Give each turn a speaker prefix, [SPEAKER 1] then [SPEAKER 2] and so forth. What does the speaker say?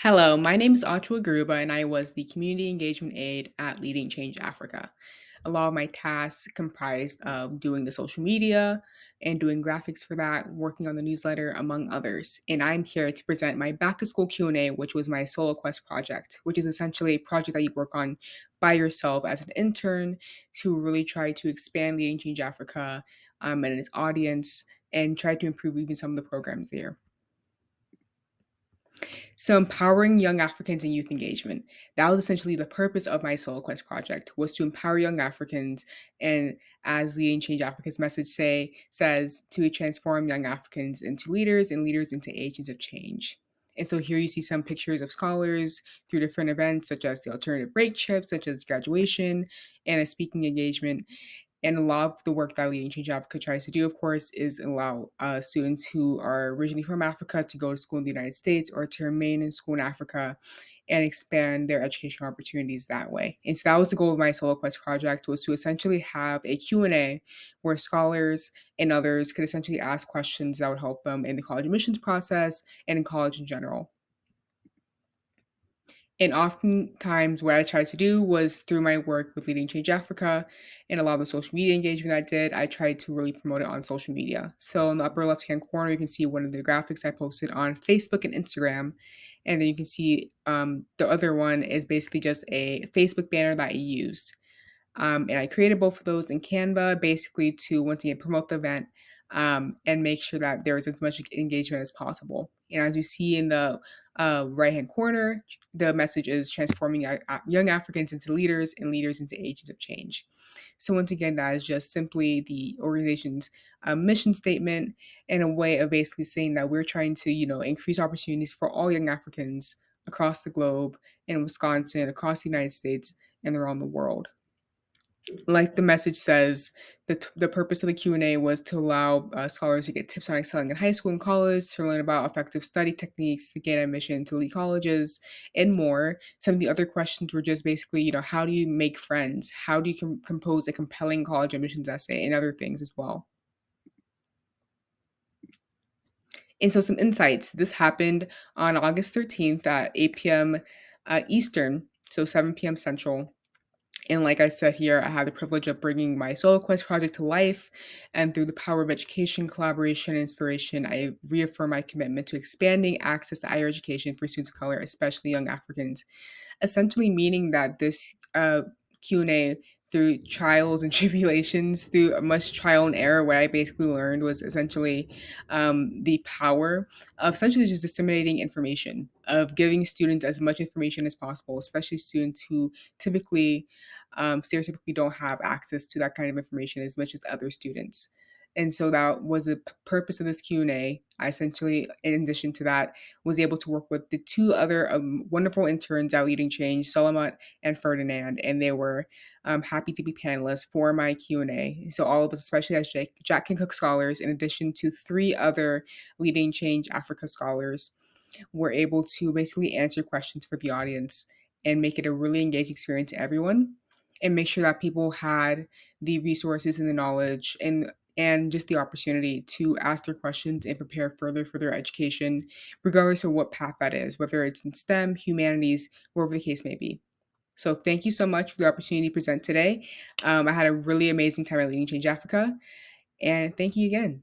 [SPEAKER 1] Hello, my name is Achua Garuba, and I was the Community Engagement Aide at Leading Change Africa. A lot of my tasks comprised of doing the social media and doing graphics for that, working on the newsletter, among others. And I'm here to present my back to school Q&A, which was my solo quest project, which is essentially a project that you work on by yourself as an intern to really try to expand Leading Change Africa and its audience and try to improve even some of the programs there. So empowering young Africans in youth engagement. That was essentially the purpose of my Soul Quest project was to empower young Africans and as Leading Change Africa's message says to transform young Africans into leaders and leaders into agents of change. And so here you see some pictures of scholars through different events such as the alternative break trip, such as graduation and a speaking engagement. And a lot of the work that Leading Change Africa tries to do, of course, is allow students who are originally from Africa to go to school in the United States or to remain in school in Africa and expand their educational opportunities that way. And so that was the goal of my Solo Quest project was to essentially have a Q&A where scholars and others could essentially ask questions that would help them in the college admissions process and in college in general. And oftentimes, what I tried to do was through my work with Leading Change Africa and a lot of the social media engagement I did, I tried to really promote it on social media. So in the upper left hand corner, you can see one of the graphics I posted on Facebook and Instagram. And then you can see the other one is basically just a Facebook banner that I used. And I created both of those in Canva basically to once again promote the event and make sure that there is as much engagement as possible. And as you see in the right hand corner, the message is transforming young Africans into leaders and leaders into agents of change. So, once again, that is just simply the organization's mission statement and a way of basically saying that we're trying to, increase opportunities for all young Africans across the globe, in Wisconsin, across the United States, and around the world. Like the message says, the purpose of the Q&A was to allow scholars to get tips on excelling in high school and college, to learn about effective study techniques, to gain admission to elite colleges, and more. Some of the other questions were just basically, how do you make friends? How do you compose a compelling college admissions essay, and other things as well. And so some insights. This happened on August 13th at 8 p.m. Eastern, so 7 p.m. Central. And like I said here, I had the privilege of bringing my Solo Quest project to life. And through the power of education, collaboration, and inspiration, I reaffirm my commitment to expanding access to higher education for students of color, especially young Africans, essentially meaning that this Q&A through trials and tribulations, through much trial and error, what I basically learned was essentially the power of essentially just disseminating information, of giving students as much information as possible, especially students who typically, stereotypically don't have access to that kind of information as much as other students. And so that was the purpose of this Q&A. I essentially, in addition to that, was able to work with the two other wonderful interns at Leading Change, Salamat and Ferdinand, and they were happy to be panelists for my Q&A. So all of us, especially as Jack and Cooke scholars, in addition to three other Leading Change Africa scholars, were able to basically answer questions for the audience and make it a really engaged experience to everyone and make sure that people had the resources and the knowledge and just the opportunity to ask their questions and prepare further for their education, regardless of what path that is, whether it's in STEM, humanities, wherever the case may be. So thank you so much for the opportunity to present today. I had a really amazing time at Leading Change Africa, and thank you again.